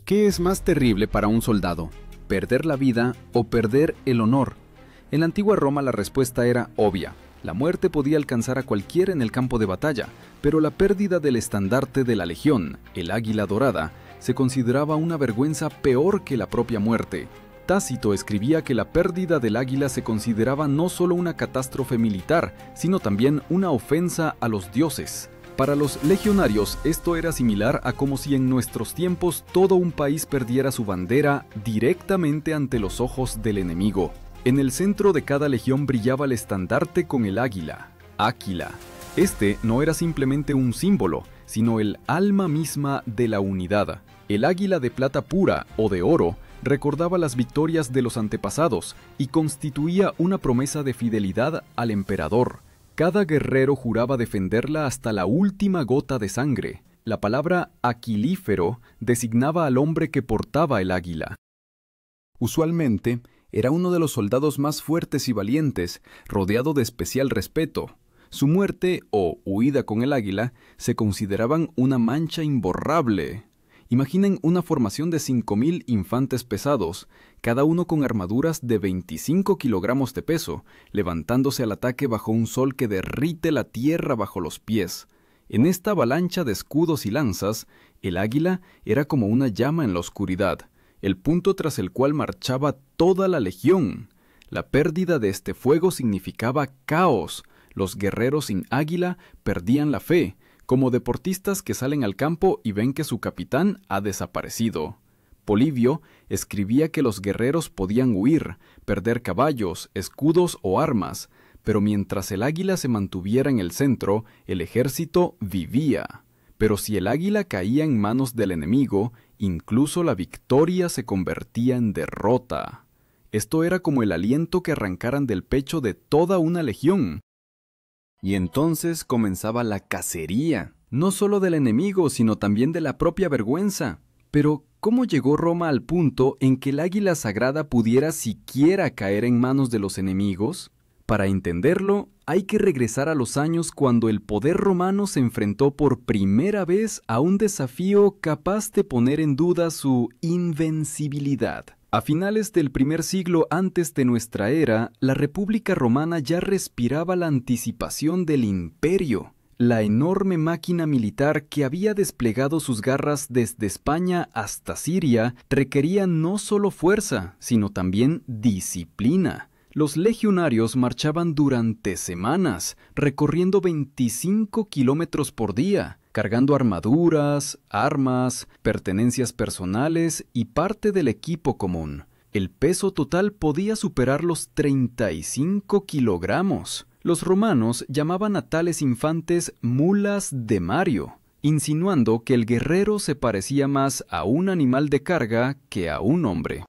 ¿Qué es más terrible para un soldado? ¿Perder la vida o perder el honor? En la antigua Roma la respuesta era obvia. La muerte podía alcanzar a cualquiera en el campo de batalla, pero la pérdida del estandarte de la legión, el águila dorada, se consideraba una vergüenza peor que la propia muerte. Tácito escribía que la pérdida del águila se consideraba no solo una catástrofe militar, sino también una ofensa a los dioses. Para los legionarios esto era similar a como si en nuestros tiempos todo un país perdiera su bandera directamente ante los ojos del enemigo. En el centro de cada legión brillaba el estandarte con el águila, Áquila. Este no era simplemente un símbolo, sino el alma misma de la unidad. El águila de plata pura o de oro recordaba las victorias de los antepasados y constituía una promesa de fidelidad al emperador. Cada guerrero juraba defenderla hasta la última gota de sangre. La palabra aquilífero designaba al hombre que portaba el águila. Usualmente, era uno de los soldados más fuertes y valientes, rodeado de especial respeto. Su muerte o huida con el águila se consideraban una mancha imborrable. Imaginen una formación de 5.000 infantes pesados, cada uno con armaduras de 25 kilogramos de peso, levantándose al ataque bajo un sol que derrite la tierra bajo los pies. En esta avalancha de escudos y lanzas, el águila era como una llama en la oscuridad, el punto tras el cual marchaba toda la legión. La pérdida de este fuego significaba caos. Los guerreros sin águila perdían la fe, como deportistas que salen al campo y ven que su capitán ha desaparecido. Polibio escribía que los guerreros podían huir, perder caballos, escudos o armas, pero mientras el águila se mantuviera en el centro, el ejército vivía. Pero si el águila caía en manos del enemigo, incluso la victoria se convertía en derrota. Esto era como el aliento que arrancaran del pecho de toda una legión. Y entonces comenzaba la cacería, no solo del enemigo, sino también de la propia vergüenza. Pero, ¿cómo llegó Roma al punto en que el águila sagrada pudiera siquiera caer en manos de los enemigos? Para entenderlo, hay que regresar a los años cuando el poder romano se enfrentó por primera vez a un desafío capaz de poner en duda su invencibilidad. A finales del primer siglo antes de nuestra era, la República Romana ya respiraba la anticipación del imperio. La enorme máquina militar que había desplegado sus garras desde España hasta Siria requería no solo fuerza, sino también disciplina. Los legionarios marchaban durante semanas, recorriendo 25 kilómetros por día, cargando armaduras, armas, pertenencias personales y parte del equipo común. El peso total podía superar los 35 kilogramos. Los romanos llamaban a tales infantes mulas de Mario, insinuando que el guerrero se parecía más a un animal de carga que a un hombre.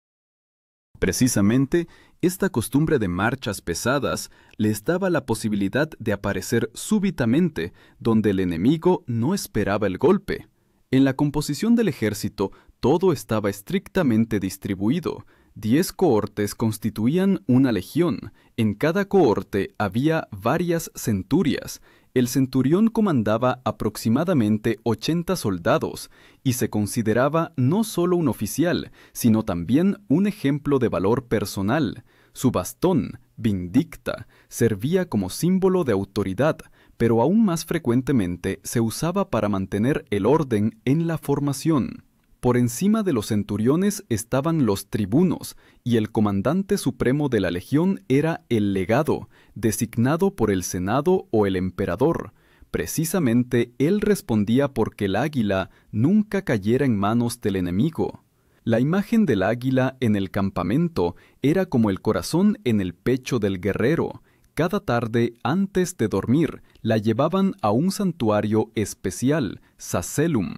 Precisamente, esta costumbre de marchas pesadas les daba la posibilidad de aparecer súbitamente donde el enemigo no esperaba el golpe. En la composición del ejército, todo estaba estrictamente distribuido. 10 cohortes constituían una legión. En cada cohorte había varias centurias. El centurión comandaba aproximadamente 80 soldados y se consideraba no solo un oficial, sino también un ejemplo de valor personal. Su bastón, vindicta, servía como símbolo de autoridad, pero aún más frecuentemente se usaba para mantener el orden en la formación. Por encima de los centuriones estaban los tribunos, y el comandante supremo de la legión era el legado, designado por el Senado o el emperador. Precisamente él respondía porque el águila nunca cayera en manos del enemigo. La imagen del águila en el campamento era como el corazón en el pecho del guerrero. Cada tarde, antes de dormir, la llevaban a un santuario especial, Sacellum.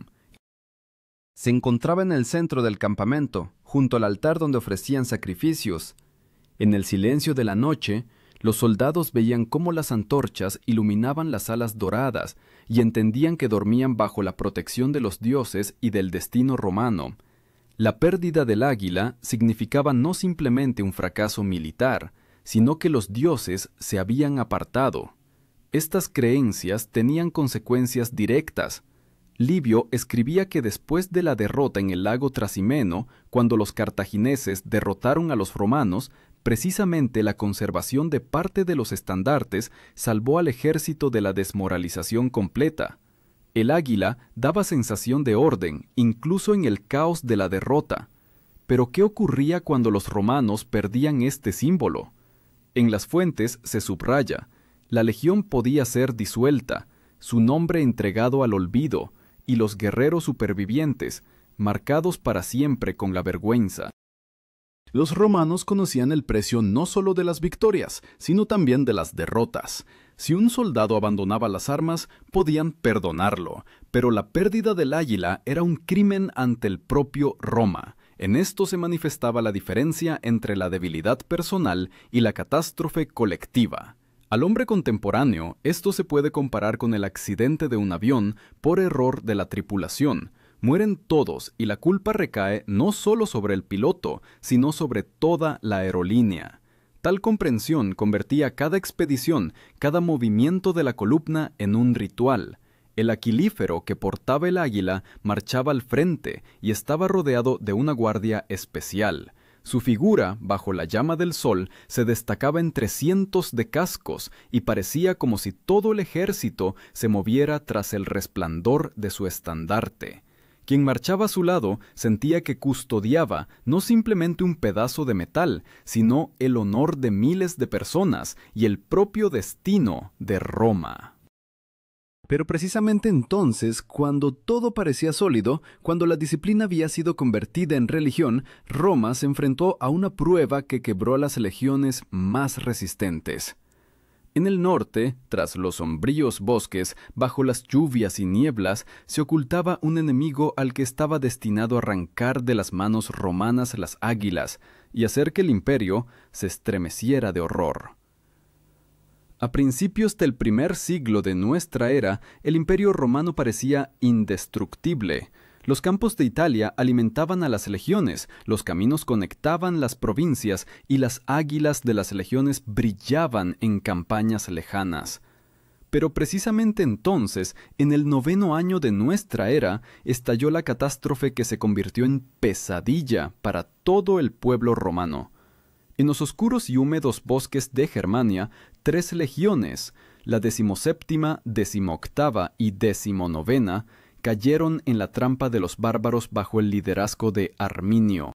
Se encontraba en el centro del campamento, junto al altar donde ofrecían sacrificios. En el silencio de la noche, los soldados veían cómo las antorchas iluminaban las alas doradas y entendían que dormían bajo la protección de los dioses y del destino romano. La pérdida del águila significaba no simplemente un fracaso militar, sino que los dioses se habían apartado. Estas creencias tenían consecuencias directas. Livio escribía que después de la derrota en el lago Trasimeno, cuando los cartagineses derrotaron a los romanos, precisamente la conservación de parte de los estandartes salvó al ejército de la desmoralización completa. El águila daba sensación de orden, incluso en el caos de la derrota. Pero ¿qué ocurría cuando los romanos perdían este símbolo? En las fuentes se subraya: la legión podía ser disuelta, su nombre entregado al olvido, y los guerreros supervivientes, marcados para siempre con la vergüenza. Los romanos conocían el precio no solo de las victorias, sino también de las derrotas. Si un soldado abandonaba las armas, podían perdonarlo, pero la pérdida del águila era un crimen ante el propio Roma. En esto se manifestaba la diferencia entre la debilidad personal y la catástrofe colectiva. Al hombre contemporáneo, esto se puede comparar con el accidente de un avión por error de la tripulación. Mueren todos y la culpa recae no solo sobre el piloto, sino sobre toda la aerolínea. Tal comprensión convertía cada expedición, cada movimiento de la columna en un ritual. El aquilífero que portaba el águila marchaba al frente y estaba rodeado de una guardia especial. Su figura, bajo la llama del sol, se destacaba entre cientos de cascos y parecía como si todo el ejército se moviera tras el resplandor de su estandarte. Quien marchaba a su lado sentía que custodiaba no simplemente un pedazo de metal, sino el honor de miles de personas y el propio destino de Roma. Pero precisamente entonces, cuando todo parecía sólido, cuando la disciplina había sido convertida en religión, Roma se enfrentó a una prueba que quebró a las legiones más resistentes. En el norte, tras los sombríos bosques, bajo las lluvias y nieblas, se ocultaba un enemigo al que estaba destinado a arrancar de las manos romanas las águilas y hacer que el imperio se estremeciera de horror. A principios del primer siglo de nuestra era, el imperio romano parecía indestructible. Los campos de Italia alimentaban a las legiones, los caminos conectaban las provincias y las águilas de las legiones brillaban en campañas lejanas. Pero precisamente entonces, en el 9º año de nuestra era, estalló la catástrofe que se convirtió en pesadilla para todo el pueblo romano. En los oscuros y húmedos bosques de Germania, 3 legiones, la 17ª, 18ª y 19ª, cayeron en la trampa de los bárbaros bajo el liderazgo de Arminio.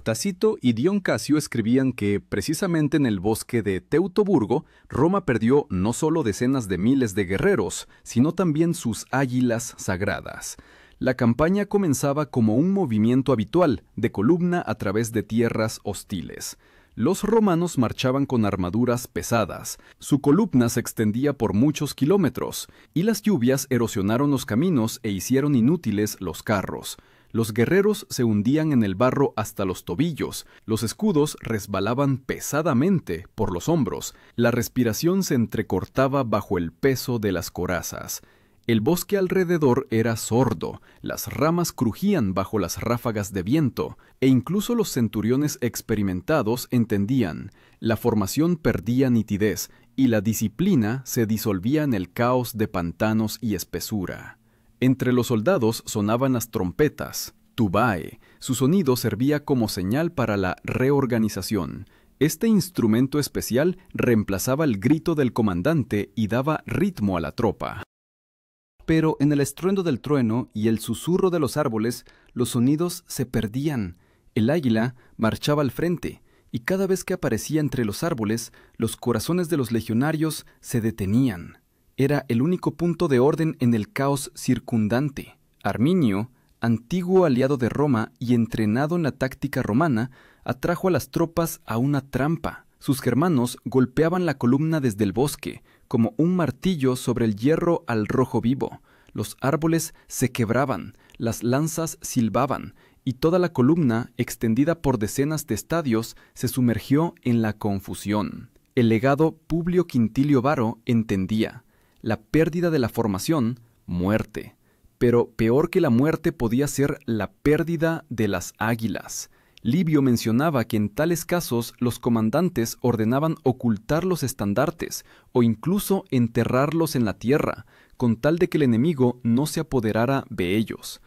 Tácito y Dion Casio escribían que, precisamente en el bosque de Teutoburgo, Roma perdió no solo decenas de miles de guerreros, sino también sus águilas sagradas. La campaña comenzaba como un movimiento habitual, de columna a través de tierras hostiles. Los romanos marchaban con armaduras pesadas, su columna se extendía por muchos kilómetros, y las lluvias erosionaron los caminos e hicieron inútiles los carros. Los guerreros se hundían en el barro hasta los tobillos, los escudos resbalaban pesadamente por los hombros, la respiración se entrecortaba bajo el peso de las corazas. El bosque alrededor era sordo, las ramas crujían bajo las ráfagas de viento, e incluso los centuriones experimentados entendían: la formación perdía nitidez y la disciplina se disolvía en el caos de pantanos y espesura. Entre los soldados sonaban las trompetas, tubae. Su sonido servía como señal para la reorganización. Este instrumento especial reemplazaba el grito del comandante y daba ritmo a la tropa. Pero en el estruendo del trueno y el susurro de los árboles, los sonidos se perdían. El águila marchaba al frente, y cada vez que aparecía entre los árboles, los corazones de los legionarios se detenían. Era el único punto de orden en el caos circundante. Arminio, antiguo aliado de Roma y entrenado en la táctica romana, atrajo a las tropas a una trampa. Sus germanos golpeaban la columna desde el bosque, como un martillo sobre el hierro al rojo vivo. Los árboles se quebraban, las lanzas silbaban, y toda la columna, extendida por decenas de estadios, se sumergió en la confusión. El legado Publio Quintilio Varo entendía: la pérdida de la formación, muerte. Pero peor que la muerte podía ser la pérdida de las águilas. Livio mencionaba que en tales casos los comandantes ordenaban ocultar los estandartes o incluso enterrarlos en la tierra, con tal de que el enemigo no se apoderara de ellos.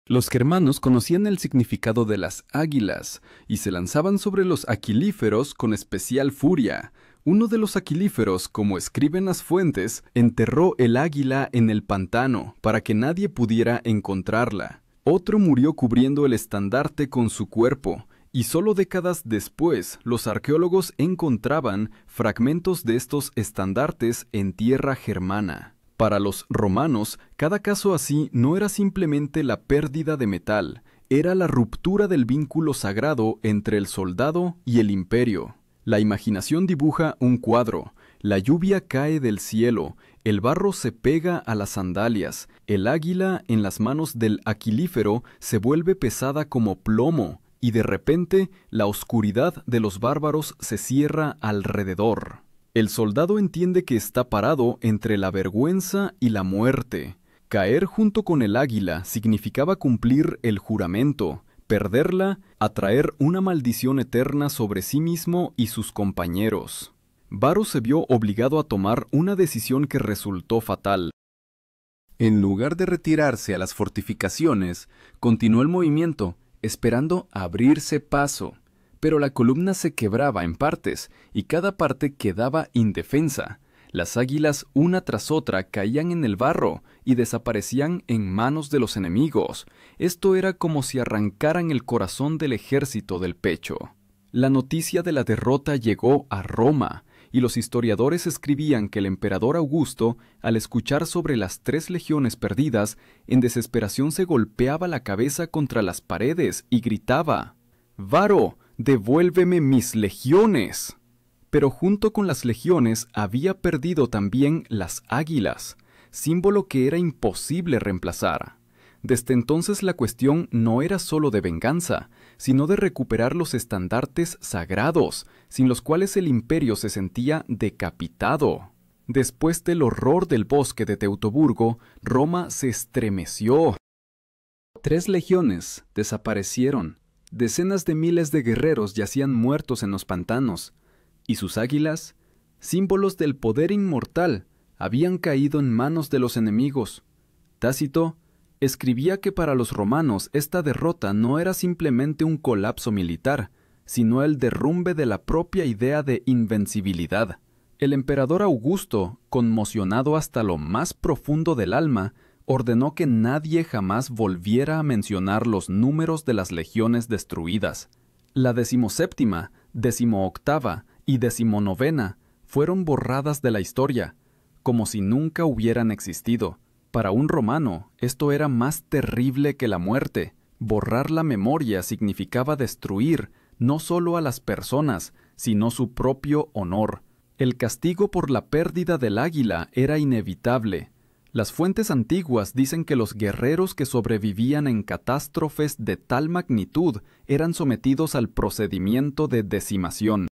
Los germanos conocían el significado de las águilas y se lanzaban sobre los aquilíferos con especial furia. Uno de los aquilíferos, como escriben las fuentes, enterró el águila en el pantano para que nadie pudiera encontrarla. Otro murió cubriendo el estandarte con su cuerpo, y solo décadas después los arqueólogos encontraban fragmentos de estos estandartes en tierra germana. Para los romanos, cada caso así no era simplemente la pérdida de metal, era la ruptura del vínculo sagrado entre el soldado y el imperio. La imaginación dibuja un cuadro, la lluvia cae del cielo, el barro se pega a las sandalias, el águila en las manos del aquilífero se vuelve pesada como plomo, y de repente la oscuridad de los bárbaros se cierra alrededor. El soldado entiende que está parado entre la vergüenza y la muerte. Caer junto con el águila significaba cumplir el juramento. Perderla, atraer una maldición eterna sobre sí mismo y sus compañeros. Varro se vio obligado a tomar una decisión que resultó fatal. En lugar de retirarse a las fortificaciones, continuó el movimiento, esperando abrirse paso. Pero la columna se quebraba en partes y cada parte quedaba indefensa. Las águilas, una tras otra, caían en el barro y desaparecían en manos de los enemigos. Esto era como si arrancaran el corazón del ejército del pecho. La noticia de la derrota llegó a Roma, y los historiadores escribían que el emperador Augusto, al escuchar sobre las 3 legiones perdidas, en desesperación se golpeaba la cabeza contra las paredes y gritaba: «Varro, devuélveme mis legiones». Pero junto con las legiones había perdido también las águilas, símbolo que era imposible reemplazar. Desde entonces la cuestión no era solo de venganza, sino de recuperar los estandartes sagrados, sin los cuales el imperio se sentía decapitado. Después del horror del bosque de Teutoburgo, Roma se estremeció. 3 legiones desaparecieron, decenas de miles de guerreros yacían muertos en los pantanos, y sus águilas, símbolos del poder inmortal, habían caído en manos de los enemigos. Tácito escribía que para los romanos esta derrota no era simplemente un colapso militar, sino el derrumbe de la propia idea de invencibilidad. El emperador Augusto, conmocionado hasta lo más profundo del alma, ordenó que nadie jamás volviera a mencionar los números de las legiones destruidas. La 17ª, 18ª y 19ª fueron borradas de la historia, como si nunca hubieran existido. Para un romano, esto era más terrible que la muerte. Borrar la memoria significaba destruir no solo a las personas, sino su propio honor. El castigo por la pérdida del águila era inevitable. Las fuentes antiguas dicen que los guerreros que sobrevivían en catástrofes de tal magnitud eran sometidos al procedimiento de decimación.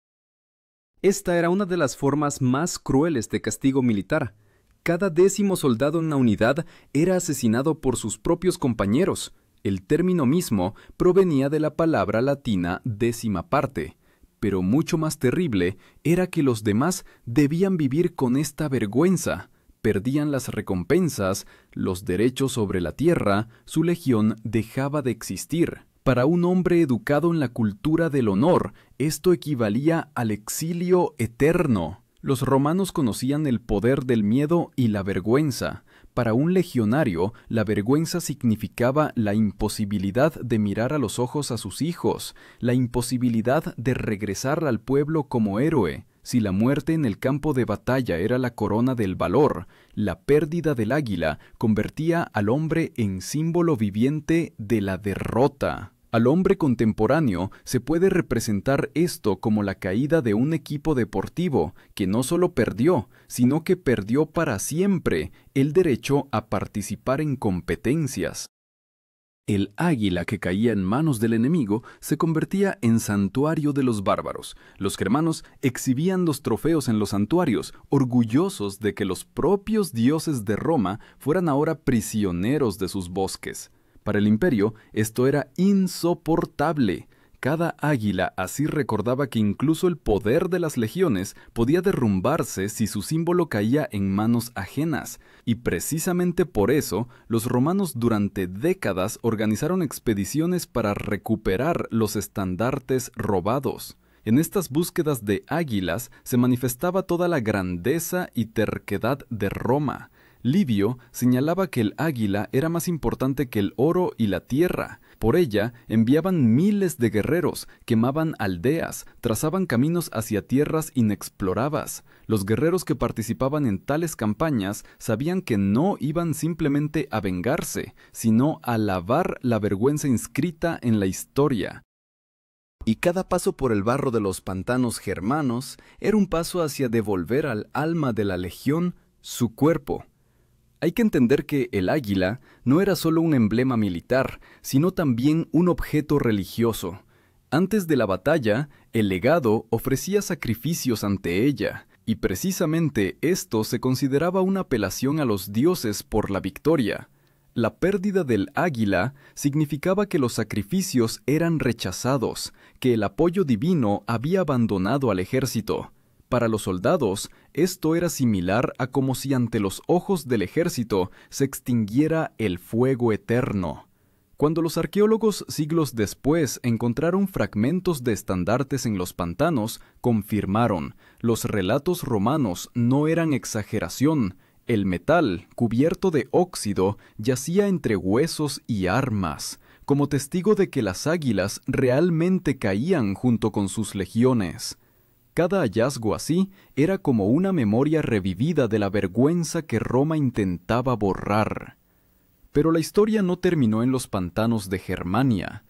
Esta era una de las formas más crueles de castigo militar. Cada 10º soldado en la unidad era asesinado por sus propios compañeros. El término mismo provenía de la palabra latina décima parte, pero mucho más terrible era que los demás debían vivir con esta vergüenza. Perdían las recompensas, los derechos sobre la tierra, su legión dejaba de existir. Para un hombre educado en la cultura del honor, esto equivalía al exilio eterno. Los romanos conocían el poder del miedo y la vergüenza. Para un legionario, la vergüenza significaba la imposibilidad de mirar a los ojos a sus hijos, la imposibilidad de regresar al pueblo como héroe. Si la muerte en el campo de batalla era la corona del valor, la pérdida del águila convertía al hombre en símbolo viviente de la derrota. Al hombre contemporáneo se puede representar esto como la caída de un equipo deportivo que no solo perdió, sino que perdió para siempre el derecho a participar en competencias. El águila que caía en manos del enemigo se convertía en santuario de los bárbaros. Los germanos exhibían los trofeos en los santuarios, orgullosos de que los propios dioses de Roma fueran ahora prisioneros de sus bosques. Para el imperio, esto era insoportable. Cada águila así recordaba que incluso el poder de las legiones podía derrumbarse si su símbolo caía en manos ajenas, y precisamente por eso los romanos durante décadas organizaron expediciones para recuperar los estandartes robados. En estas búsquedas de águilas se manifestaba toda la grandeza y terquedad de Roma. Livio señalaba que el águila era más importante que el oro y la tierra. Por ella enviaban miles de guerreros, quemaban aldeas, trazaban caminos hacia tierras inexploradas. Los guerreros que participaban en tales campañas sabían que no iban simplemente a vengarse, sino a lavar la vergüenza inscrita en la historia. Y cada paso por el barro de los pantanos germanos era un paso hacia devolver al alma de la legión su cuerpo. Hay que entender que el águila no era solo un emblema militar, sino también un objeto religioso. Antes de la batalla, el legado ofrecía sacrificios ante ella, y precisamente esto se consideraba una apelación a los dioses por la victoria. La pérdida del águila significaba que los sacrificios eran rechazados, que el apoyo divino había abandonado al ejército. Para los soldados, esto era similar a como si ante los ojos del ejército se extinguiera el fuego eterno. Cuando los arqueólogos siglos después encontraron fragmentos de estandartes en los pantanos, confirmaron, los relatos romanos no eran exageración. El metal, cubierto de óxido, yacía entre huesos y armas, como testigo de que las águilas realmente caían junto con sus legiones. Cada hallazgo así era como una memoria revivida de la vergüenza que Roma intentaba borrar. Pero la historia no terminó en los pantanos de Germania.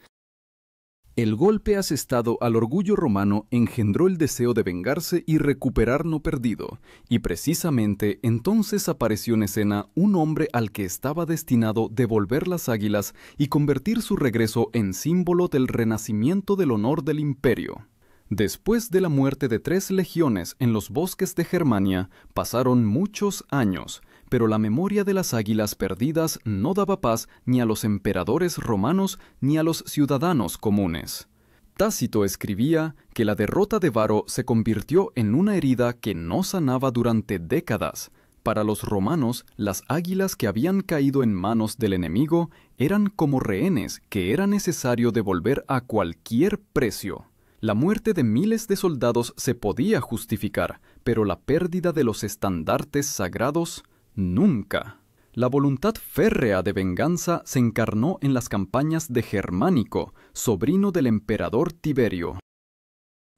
El golpe asestado al orgullo romano engendró el deseo de vengarse y recuperar lo perdido, y precisamente entonces apareció en escena un hombre al que estaba destinado devolver las águilas y convertir su regreso en símbolo del renacimiento del honor del imperio. Después de la muerte de 3 legiones en los bosques de Germania, pasaron muchos años, pero la memoria de las águilas perdidas no daba paz ni a los emperadores romanos ni a los ciudadanos comunes. Tácito escribía que la derrota de Varo se convirtió en una herida que no sanaba durante décadas. Para los romanos, las águilas que habían caído en manos del enemigo eran como rehenes que era necesario devolver a cualquier precio. La muerte de miles de soldados se podía justificar, pero la pérdida de los estandartes sagrados, nunca. La voluntad férrea de venganza se encarnó en las campañas de Germánico, sobrino del emperador Tiberio.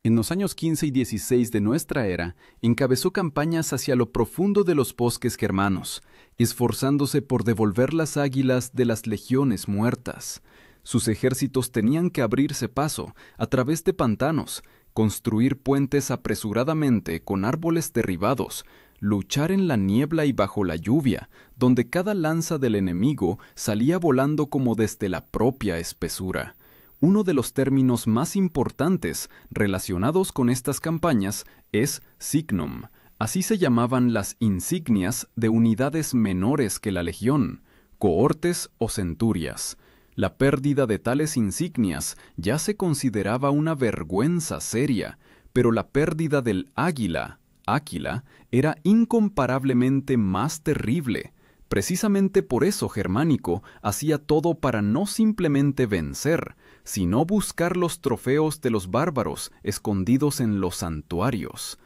En los años 15 y 16 de nuestra era, encabezó campañas hacia lo profundo de los bosques germanos, esforzándose por devolver las águilas de las legiones muertas. Sus ejércitos tenían que abrirse paso a través de pantanos, construir puentes apresuradamente con árboles derribados, luchar en la niebla y bajo la lluvia, donde cada lanza del enemigo salía volando como desde la propia espesura. Uno de los términos más importantes relacionados con estas campañas es signum. Así se llamaban las insignias de unidades menores que la legión, cohortes o centurias. La pérdida de tales insignias ya se consideraba una vergüenza seria, pero la pérdida del águila, Áquila, era incomparablemente más terrible. Precisamente por eso Germánico hacía todo para no simplemente vencer, sino buscar los trofeos de los bárbaros escondidos en los santuarios.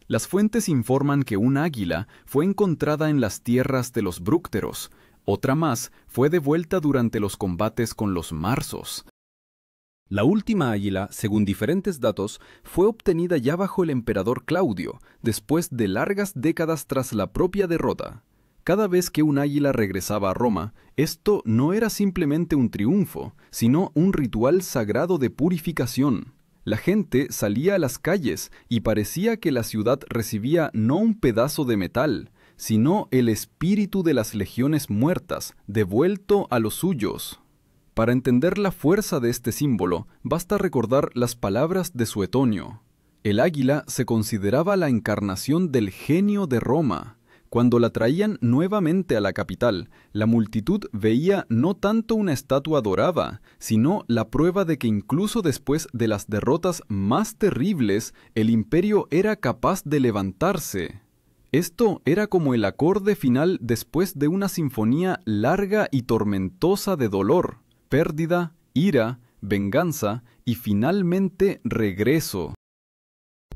Las fuentes informan que un águila fue encontrada en las tierras de los brúcteros. Otra más fue devuelta durante los combates con los marsos. La última águila, según diferentes datos, fue obtenida ya bajo el emperador Claudio, después de largas décadas tras la propia derrota. Cada vez que un águila regresaba a Roma, esto no era simplemente un triunfo, sino un ritual sagrado de purificación. La gente salía a las calles y parecía que la ciudad recibía no un pedazo de metal, sino el espíritu de las legiones muertas, devuelto a los suyos. Para entender la fuerza de este símbolo, basta recordar las palabras de Suetonio. El águila se consideraba la encarnación del genio de Roma. Cuando la traían nuevamente a la capital, la multitud veía no tanto una estatua dorada, sino la prueba de que incluso después de las derrotas más terribles, el imperio era capaz de levantarse. Esto era como el acorde final después de una sinfonía larga y tormentosa de dolor, pérdida, ira, venganza y finalmente regreso.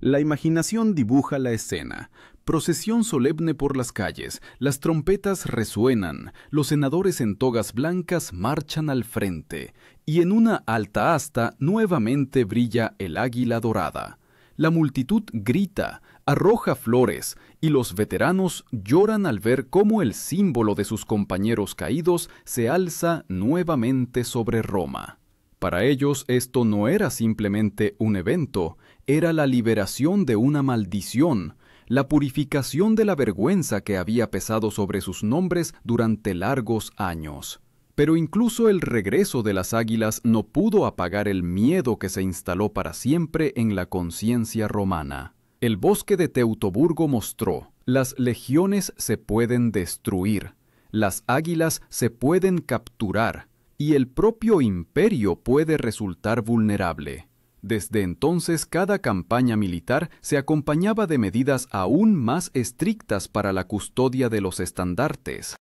La imaginación dibuja la escena. Procesión solemne por las calles, las trompetas resuenan, los senadores en togas blancas marchan al frente, y en una alta asta nuevamente brilla el águila dorada. La multitud grita, arroja flores, y los veteranos lloran al ver cómo el símbolo de sus compañeros caídos se alza nuevamente sobre Roma. Para ellos esto no era simplemente un evento, era la liberación de una maldición, la purificación de la vergüenza que había pesado sobre sus nombres durante largos años. Pero incluso el regreso de las águilas no pudo apagar el miedo que se instaló para siempre en la conciencia romana. El bosque de Teutoburgo mostró: las legiones se pueden destruir, las águilas se pueden capturar, y el propio imperio puede resultar vulnerable. Desde entonces, cada campaña militar se acompañaba de medidas aún más estrictas para la custodia de los estandartes.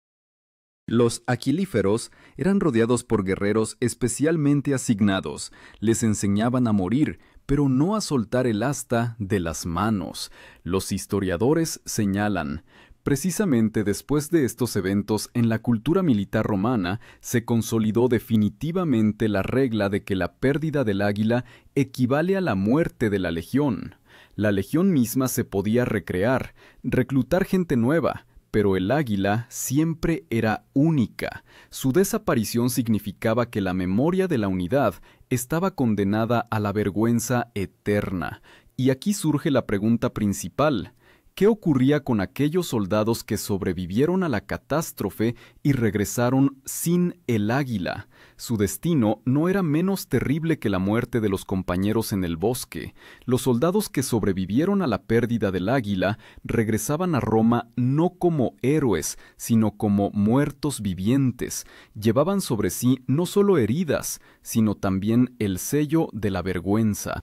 Los aquilíferos eran rodeados por guerreros especialmente asignados. Les enseñaban a morir, pero no a soltar el asta de las manos. Los historiadores señalan: precisamente después de estos eventos en la cultura militar romana se consolidó definitivamente la regla de que la pérdida del águila equivale a la muerte de la legión. La legión misma se podía recrear, reclutar gente nueva, pero el águila siempre era única. Su desaparición significaba que la memoria de la unidad estaba condenada a la vergüenza eterna. Y aquí surge la pregunta principal: ¿qué ocurría con aquellos soldados que sobrevivieron a la catástrofe y regresaron sin el águila? Su destino no era menos terrible que la muerte de los compañeros en el bosque. Los soldados que sobrevivieron a la pérdida del águila regresaban a Roma no como héroes, sino como muertos vivientes. Llevaban sobre sí no solo heridas, sino también el sello de la vergüenza.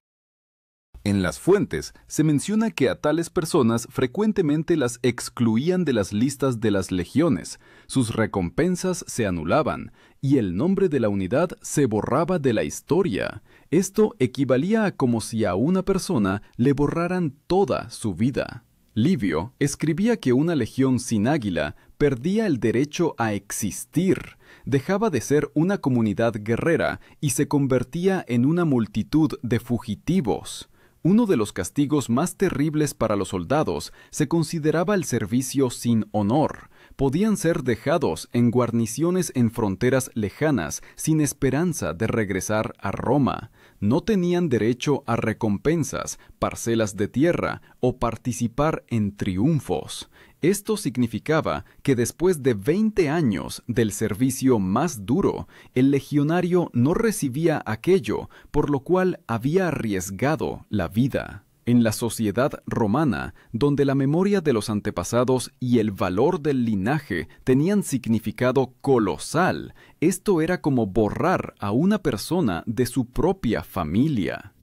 En las fuentes se menciona que a tales personas frecuentemente las excluían de las listas de las legiones, sus recompensas se anulaban y el nombre de la unidad se borraba de la historia. Esto equivalía a como si a una persona le borraran toda su vida. Livio escribía que una legión sin águila perdía el derecho a existir, dejaba de ser una comunidad guerrera y se convertía en una multitud de fugitivos. Uno de los castigos más terribles para los soldados se consideraba el servicio sin honor. Podían ser dejados en guarniciones en fronteras lejanas sin esperanza de regresar a Roma. No tenían derecho a recompensas, parcelas de tierra o participar en triunfos. Esto significaba que después de 20 años del servicio más duro, el legionario no recibía aquello por lo cual había arriesgado la vida. En la sociedad romana, donde la memoria de los antepasados y el valor del linaje tenían significado colosal, esto era como borrar a una persona de su propia familia.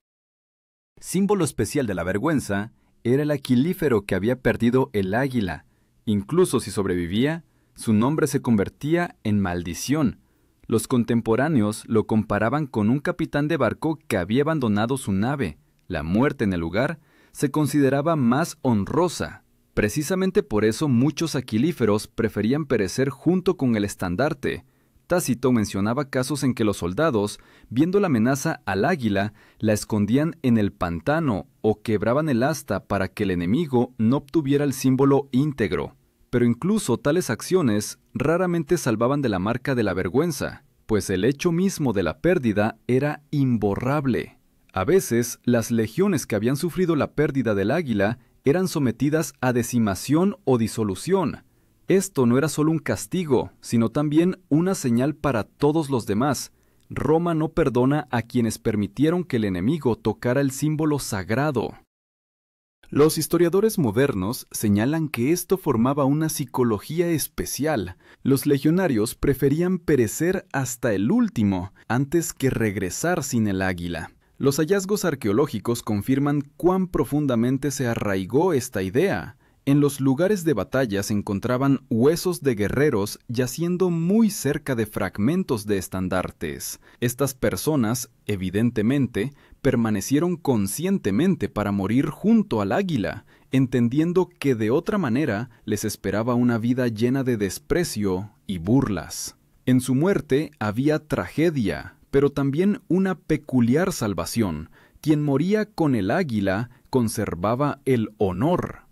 Símbolo especial de la vergüenza era el aquilífero que había perdido el águila. Incluso si sobrevivía, su nombre se convertía en maldición. Los contemporáneos lo comparaban con un capitán de barco que había abandonado su nave. La muerte en el lugar se consideraba más honrosa. Precisamente por eso muchos aquilíferos preferían perecer junto con el estandarte. Tácito mencionaba casos en que los soldados, viendo la amenaza al águila, la escondían en el pantano o quebraban el asta para que el enemigo no obtuviera el símbolo íntegro. Pero incluso tales acciones raramente salvaban de la marca de la vergüenza, pues el hecho mismo de la pérdida era imborrable. A veces, las legiones que habían sufrido la pérdida del águila eran sometidas a decimación o disolución. Esto no era solo un castigo, sino también una señal para todos los demás. Roma no perdona a quienes permitieron que el enemigo tocara el símbolo sagrado. Los historiadores modernos señalan que esto formaba una psicología especial. Los legionarios preferían perecer hasta el último antes que regresar sin el águila. Los hallazgos arqueológicos confirman cuán profundamente se arraigó esta idea. En los lugares de batalla se encontraban huesos de guerreros yaciendo muy cerca de fragmentos de estandartes. Estas personas, evidentemente, permanecieron conscientemente para morir junto al águila, entendiendo que de otra manera les esperaba una vida llena de desprecio y burlas. En su muerte había tragedia, pero también una peculiar salvación. Quien moría con el águila conservaba el honor.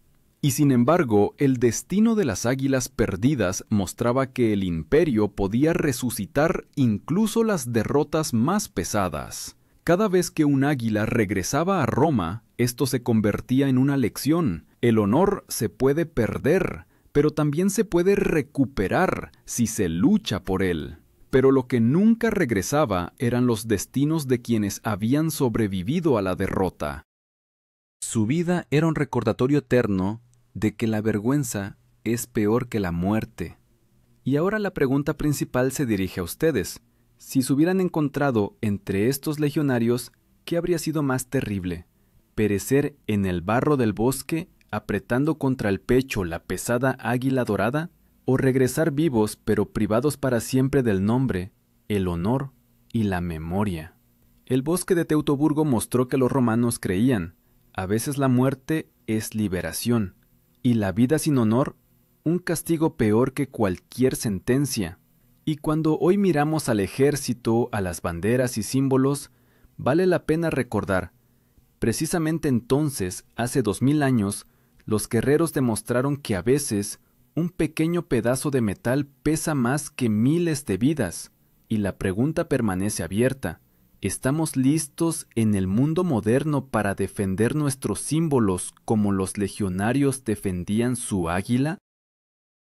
Y sin embargo, el destino de las águilas perdidas mostraba que el imperio podía resucitar incluso las derrotas más pesadas. Cada vez que un águila regresaba a Roma, esto se convertía en una lección. El honor se puede perder, pero también se puede recuperar si se lucha por él. Pero lo que nunca regresaba eran los destinos de quienes habían sobrevivido a la derrota. Su vida era un recordatorio eterno de que la vergüenza es peor que la muerte. Y ahora la pregunta principal se dirige a ustedes. Si se hubieran encontrado entre estos legionarios, ¿qué habría sido más terrible? ¿Perecer en el barro del bosque, apretando contra el pecho la pesada águila dorada? ¿O regresar vivos pero privados para siempre del nombre, el honor y la memoria? El bosque de Teutoburgo mostró que los romanos creían, a veces la muerte es liberación, y la vida sin honor, un castigo peor que cualquier sentencia. Y cuando hoy miramos al ejército, a las banderas y símbolos, vale la pena recordar, precisamente entonces, hace 2000 años, los guerreros demostraron que a veces un pequeño pedazo de metal pesa más que miles de vidas. Y la pregunta permanece abierta. ¿Estamos listos en el mundo moderno para defender nuestros símbolos como los legionarios defendían su águila?